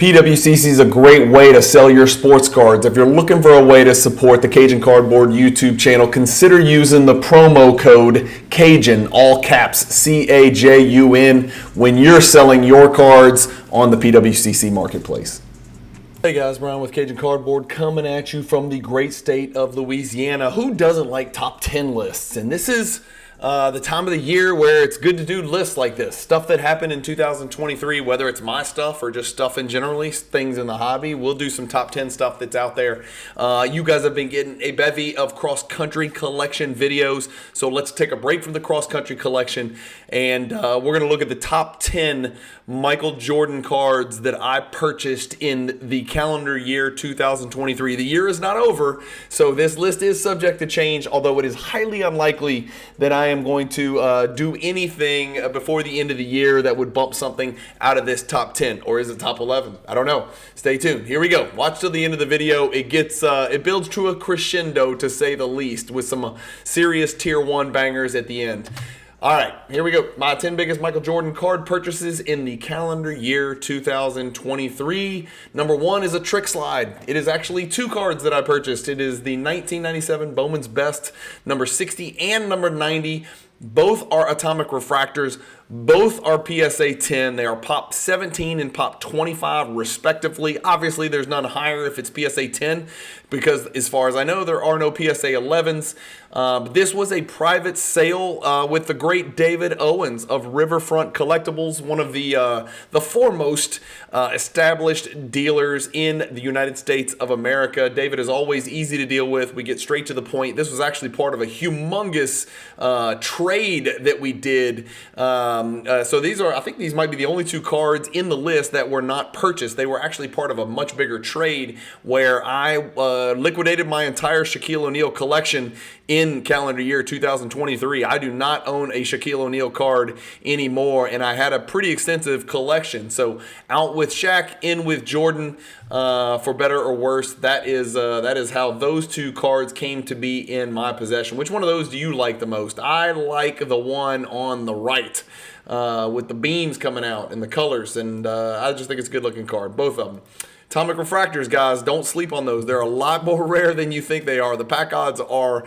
PWCC is a great way to sell your sports cards. If you're looking for a way to support the Cajun Cardboard YouTube channel, consider using the promo code Cajun, all caps, CAJUN, when you're selling your cards on the PWCC marketplace. Hey guys, Brian with Cajun Cardboard coming at you from the great state of Louisiana. Who doesn't like top 10 lists? And this is the time of the year where it's good to do lists like this. Stuff that happened in 2023, whether it's my stuff or just stuff in generally, things in the hobby. We'll do some top 10 stuff that's out there. You guys have been getting a bevy of cross-country collection videos. So let's take a break from the cross-country collection and we're going to look at the top 10 Michael Jordan cards that I purchased in the calendar year 2023. The year is not over, so this list is subject to change, although it is highly unlikely that I am going to do anything before the end of the year that would bump something out of this top 10, or is it top 11? I don't know. Stay tuned. Here we go. Watch till the end of the video. It gets it builds to a crescendo, to say the least, with some serious tier 1 bangers at the end. All right, here we go. My 10 biggest Michael Jordan card purchases in the calendar year 2023. Number 1 is a trick slide. It is actually 2 cards that I purchased. It is the 1997 Bowman's Best, number 60 and number 90. Both are atomic refractors. Both are PSA 10. They are Pop 17 and Pop 25 respectively. Obviously, there's none higher if it's PSA 10 because as far as I know, there are no PSA 11s. This was a private sale with the great David Owens of Riverfront Collectibles, one of the foremost established dealers in the United States of America. David is always easy to deal with. We get straight to the point. This was actually part of a humongous trade that we did. So these are, I think these might be the only 2 cards in the list that were not purchased. They were actually part of a much bigger trade where I liquidated my entire Shaquille O'Neal collection in calendar year 2023. I do not own a Shaquille O'Neal card anymore, and I had a pretty extensive collection. So out with Shaq, in with Jordan, for better or worse. That is how those 2 cards came to be in my possession. Which one of those do you like the most? I like the one on the right with the beams coming out and the colors, and I just think it's a good looking card, both of them. Atomic refractors, guys, don't sleep on those. They're a lot more rare than you think they are. The pack odds are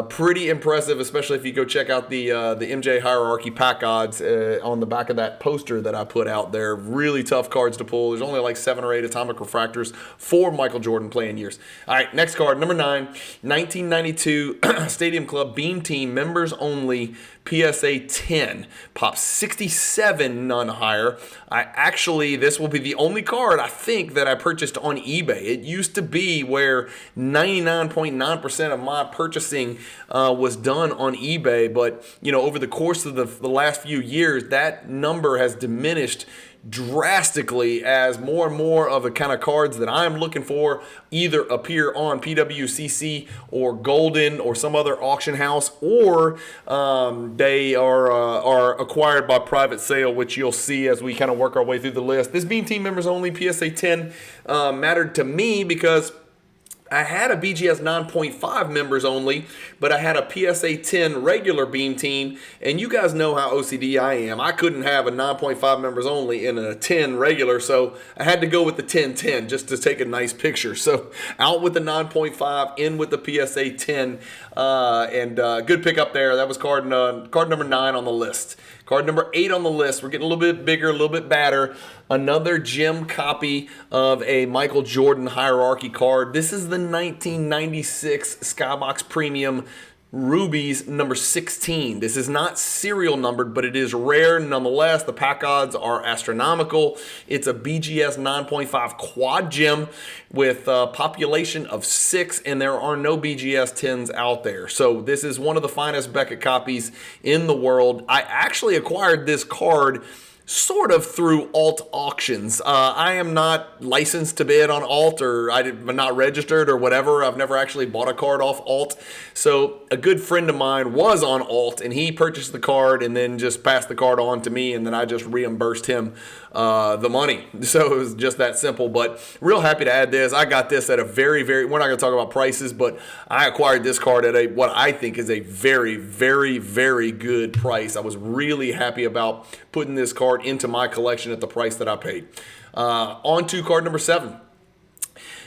pretty impressive, especially if you go check out the MJ Hierarchy pack odds on the back of that poster that I put out there. Really tough cards to pull. There's only like 7 or 8 atomic refractors for Michael Jordan playing years. All right, next card, number 9, 1992 Stadium Club Beam Team Members Only PSA 10, Pop 67, none higher. This will be the only card I think that I purchased on eBay. It used to be where 99.9% of my purchasing was done on eBay, but you know, over the course of the last few years, that number has diminished drastically as more and more of the kind of cards that I'm looking for either appear on PWCC or Golden or some other auction house, or they are acquired by private sale, which you'll see as we kind of work our way through the list. This Beam Team Members Only PSA 10 mattered to me because I had a BGS 9.5 members only, but I had a PSA 10 regular Beam Team, and you guys know how OCD I am. I couldn't have a 9.5 members only and a 10 regular, so I had to go with the 10-10 just to take a nice picture. So out with the 9.5, in with the PSA 10, and good pickup there. That was card number 9 on the list. Card number 8 on the list. We're getting a little bit bigger, a little bit badder. Another gem copy of a Michael Jordan Hierarchy card. This is the 1996 Skybox Premium Rubies number 16. This is not serial numbered, but it is rare nonetheless. The pack odds are astronomical. It's a BGS 9.5 quad gem with a population of 6, and there are no BGS 10s out there. So this is one of the finest Beckett copies in the world. I actually acquired this card sort of through alt auctions. I am not licensed to bid on alt, or I'm not registered or whatever. I've never actually bought a card off alt. So a good friend of mine was on alt, and he purchased the card and then just passed the card on to me, and then I just reimbursed him the money. So it was just that simple, but real happy to add this. I got this at a very, we're not going to talk about prices, but I acquired this card at what I think is a very, very good price. I was really happy about putting this card into my collection at the price that I paid. On to card number 7.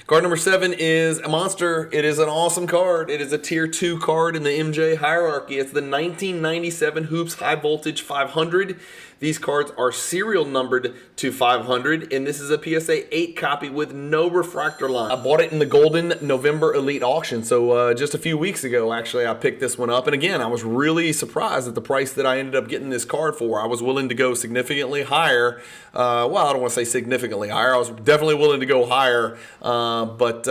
Card number 7 is a monster. It is an awesome card. It is a tier 2 card in the MJ hierarchy. It's the 1997 Hoops High Voltage 500. These cards are serial numbered to 500, and this is a PSA 8 copy with no refractor line. I bought it in the Golden November Elite Auction, so just a few weeks ago, actually, I picked this one up. And again, I was really surprised at the price that I ended up getting this card for. I was willing to go significantly higher. Well, I don't want to say significantly higher. I was definitely willing to go higher, but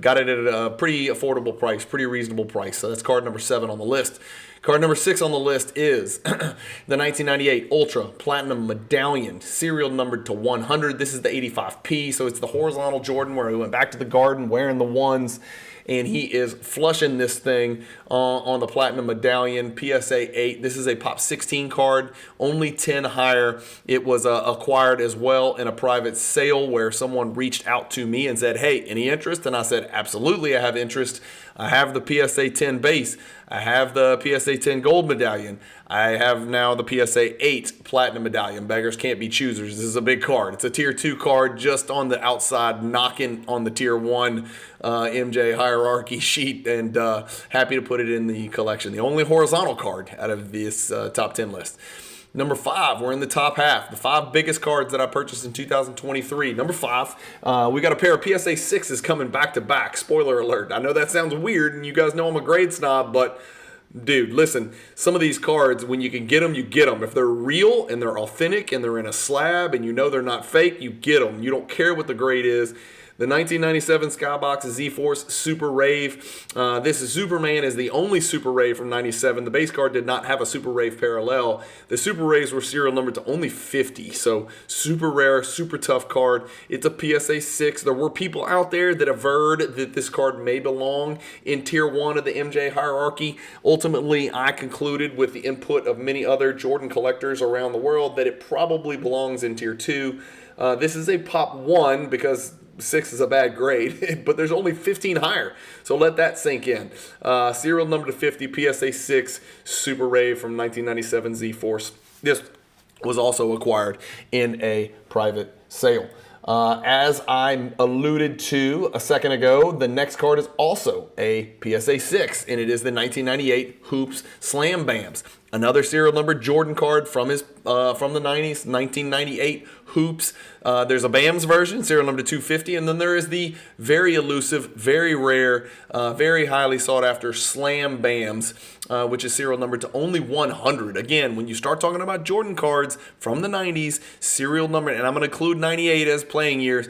got it at a pretty affordable price, pretty reasonable price. So that's card number 7 on the list. Card number 6 on the list is the 1998 Ultra Platinum Medallion, serial numbered to 100. This is the 85P, so it's the horizontal Jordan where he went back to the Garden wearing the ones, and he is flushing this thing on the Platinum Medallion, PSA 8. This is a Pop 16 card, only 10 higher. It was acquired as well in a private sale where someone reached out to me and said, hey, any interest? And I said, absolutely, I have interest. I have the PSA 10 base. I have the PSA 10 gold medallion. I have now the PSA 8 platinum medallion. Beggars can't be choosers. This is a big card. It's a tier 2 card just on the outside, knocking on the tier 1 MJ hierarchy sheet, and happy to put it in the collection. The only horizontal card out of this top 10 list. Number 5, we're in the top half. The 5 biggest cards that I purchased in 2023. Number 5, we got a pair of PSA 6s coming back to back. Spoiler alert. I know that sounds weird, and you guys know I'm a grade snob, but dude, listen, some of these cards, when you can get them, you get them. If they're real and they're authentic and they're in a slab and you know they're not fake, you get them. You don't care what the grade is. The 1997 Skybox Z-Force Super Rave. This is Superman is the only Super Rave from 97. The base card did not have a Super Rave parallel. The Super Raves were serial numbered to only 50. So super rare, super tough card. It's a PSA 6. There were people out there that averred that this card may belong in tier 1 of the MJ hierarchy. Ultimately, I concluded with the input of many other Jordan collectors around the world that it probably belongs in tier 2. This is a Pop 1 because 6 is a bad grade, but there's only 15 higher, so let that sink in. Serial number to 50, PSA 6 Super Rave from 1997 Z-Force. This was also acquired in a private sale. As I alluded to a second ago, the next card is also a PSA 6, and it is the 1998 Hoops Slam Bams. Another serial number Jordan card from the 90s, 1998 Hoops. There's a BAMS version, serial number 250, and then there is the very elusive, very rare, very highly sought after Slam Bams, which is serial number to only 100. Again, when you start talking about Jordan cards from the 90s, serial number, and I'm going to include 98 as playing years,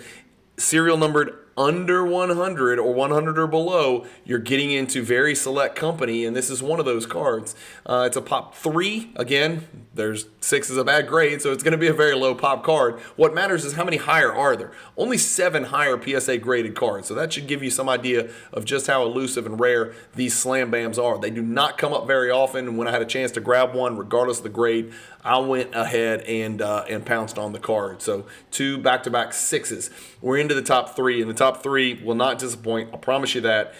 serial numbered under 100 or 100 or below, you're getting into very select company, and this is one of those cards. It's a Pop 3. Again, there's 6 is a bad grade, so it's going to be a very low Pop card. What matters is how many higher are there. Only 7 higher PSA graded cards, so that should give you some idea of just how elusive and rare these Slam Bams are. They do not come up very often, and when I had a chance to grab one, regardless of the grade, I went ahead and pounced on the card. So 2 back-to-back 6s. We're into the top 3, and the top 3 will not disappoint. I promise you that.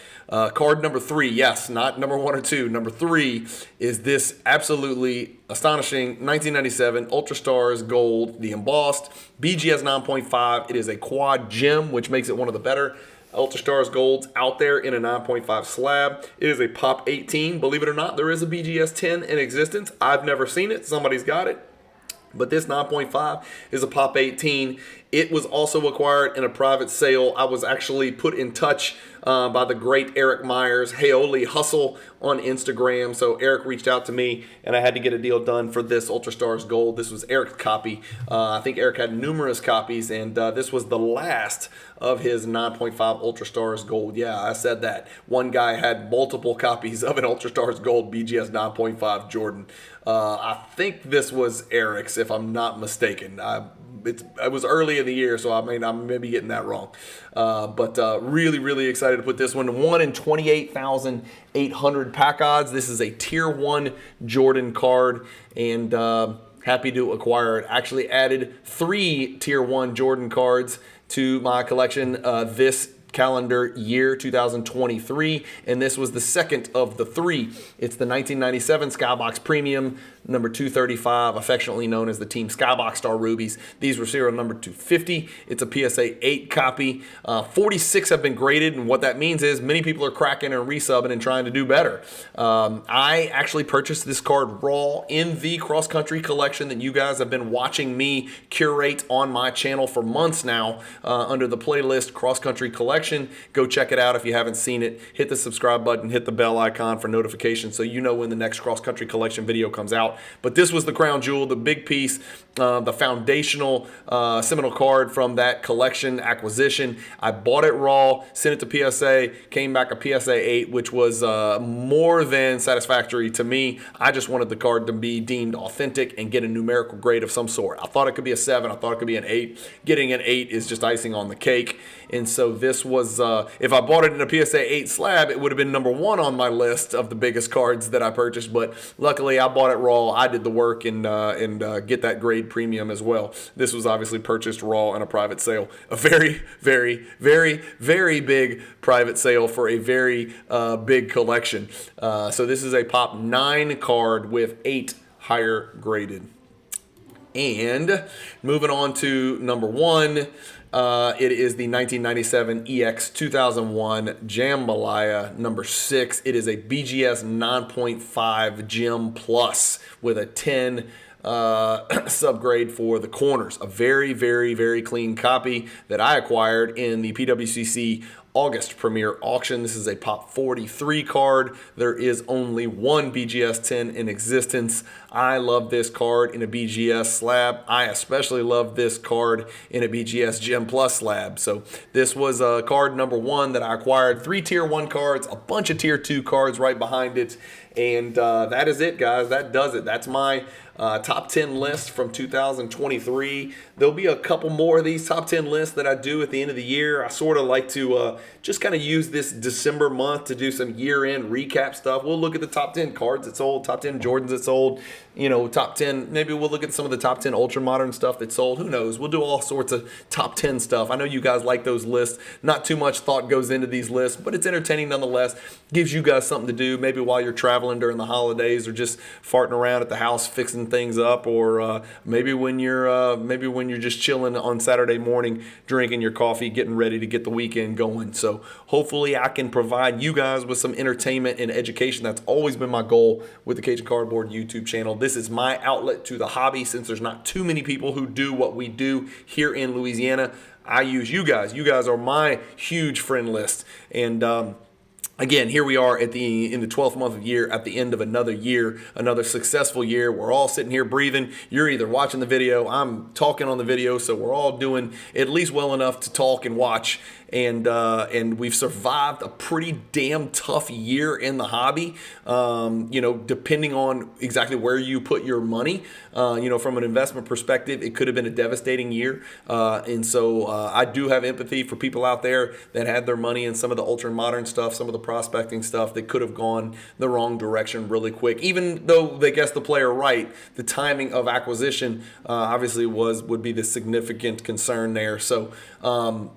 Card number 3, yes, not number 1 or 2. Number 3 is this absolutely astonishing 1997 Ultra Stars Gold, the embossed BGS 9.5. It is a quad gem, which makes it one of the better Ultra Stars Golds out there in a 9.5 slab. It is a Pop 18. Believe it or not, there is a BGS 10 in existence. I've never seen it. Somebody's got it. But this 9.5 is a Pop 18. It was also acquired in a private sale. I was actually put in touch by the great Eric Myers, Heoli Hustle on Instagram. So Eric reached out to me, and I had to get a deal done for this Ultra Stars Gold. This was Eric's copy. I think Eric had numerous copies, and this was the last of his 9.5 Ultra Stars Gold. Yeah, I said that. One guy had multiple copies of an Ultra Stars Gold BGS 9.5 Jordan. I think this was Eric's, if I'm not mistaken. It was early in the year, so I may be getting that wrong. But really, really excited to put this one. 1 in 28,800 pack odds. This is a Tier 1 Jordan card, and happy to acquire it. Actually added 3 Tier 1 Jordan cards to my collection this calendar year 2023, and this was the second of the three. It's the 1997 Skybox Premium, number 235, affectionately known as the Team Skybox Star Rubies. These were serial number 250. It's a PSA 8 copy. 46 have been graded, and what that means is many people are cracking and resubbing and trying to do better. I actually purchased this card raw in the cross-country collection that you guys have been watching me curate on my channel for months now, under the playlist cross-country collection. Go check it out if you haven't seen it. Hit the subscribe button, hit the bell icon for notifications so you know when the next cross-country collection video comes out. But this was the crown jewel, the big piece, the foundational seminal card from that collection acquisition. I bought it raw, sent it to PSA, came back a PSA 8, which was more than satisfactory to me. I just wanted the card to be deemed authentic and get a numerical grade of some sort. I thought it could be a 7. I thought it could be an 8. Getting an 8 is just icing on the cake. And so this was, if I bought it in a PSA 8 slab, it would have been number 1 on my list of the biggest cards that I purchased. But luckily, I bought it raw. I did the work and get that grade premium as well. This was obviously purchased raw in a private sale. A very, very, very, very big private sale for a very big collection. So this is a Pop 9 card with 8 higher graded. And moving on to number 1, it is the 1997 EX 2001 Jambalaya number 6. It is a BGS 9.5 Gem Plus with a 10 subgrade for the corners. A very, very, very clean copy that I acquired in the PWCC August premiere auction. This is a Pop 43 card. There is only one BGS 10 in existence. I love this card in a BGS slab. I especially love this card in a BGS Gem Plus slab. So this was card number 1 that I acquired. 3 tier 1 cards, a bunch of tier 2 cards right behind it. And that is it, guys. That does it. That's my top 10 list from 2023. There'll be a couple more of these top 10 lists that I do at the end of the year. I sort of like to just kind of use this December month to do some year-end recap stuff. We'll look at the top 10 cards that sold, top 10 Jordans that sold, you know, top 10. Maybe we'll look at some of the top 10 ultra modern stuff that sold. Who knows? We'll do all sorts of top 10 stuff. I know you guys like those lists. Not too much thought goes into these lists, but it's entertaining nonetheless. Gives you guys something to do maybe while you're traveling during the holidays or just farting around at the house fixing things up, or maybe when you're just chilling on Saturday morning drinking your coffee, getting ready to get the weekend going. So hopefully I can provide you guys with some entertainment and education. That's always been my goal with the Cajun Cardboard YouTube channel. This is my outlet to the hobby. Since there's not too many people who do what we do here in Louisiana, I use you guys. You guys are my huge friend list. And again, here we are in the 12th month of the year, at the end of another year, another successful year. We're all sitting here breathing. You're either watching the video, I'm talking on the video, so we're all doing at least well enough to talk and watch. And we've survived a pretty damn tough year in the hobby. You know, depending on exactly where you put your money, you know, from an investment perspective, it could have been a devastating year. And so I do have empathy for people out there that had their money in some of the ultra modern stuff, some of the prospecting stuff that could have gone the wrong direction really quick. Even though they guessed the player right, the timing of acquisition obviously would be the significant concern there. So,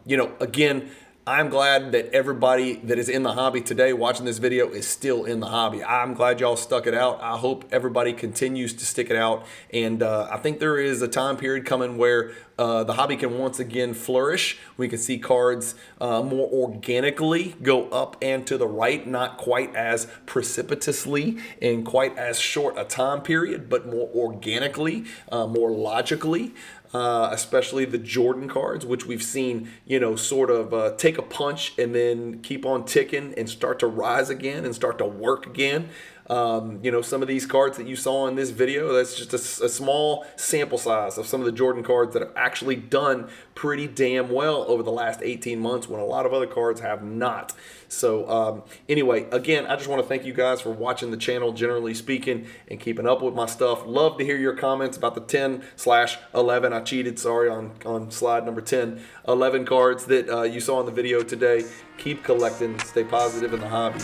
you know, again, I'm glad that everybody that is in the hobby today watching this video is still in the hobby. I'm glad y'all stuck it out. I hope everybody continues to stick it out. And I think there is a time period coming where the hobby can once again flourish. We can see cards more organically go up and to the right, not quite as precipitously in quite as short a time period, but more organically, more logically. Especially the Jordan cards, which we've seen, you know, sort of take a punch and then keep on ticking and start to rise again and start to work again. You know, some of these cards that you saw in this video, that's just a small sample size of some of the Jordan cards that have actually done pretty damn well over the last 18 months when a lot of other cards have not. So anyway, again, I just want to thank you guys for watching the channel, generally speaking, and keeping up with my stuff. Love to hear your comments about the 10/11. I cheated, sorry, on slide number 10. 11 cards that you saw in the video today. Keep collecting. Stay positive in the hobby.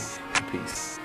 Peace.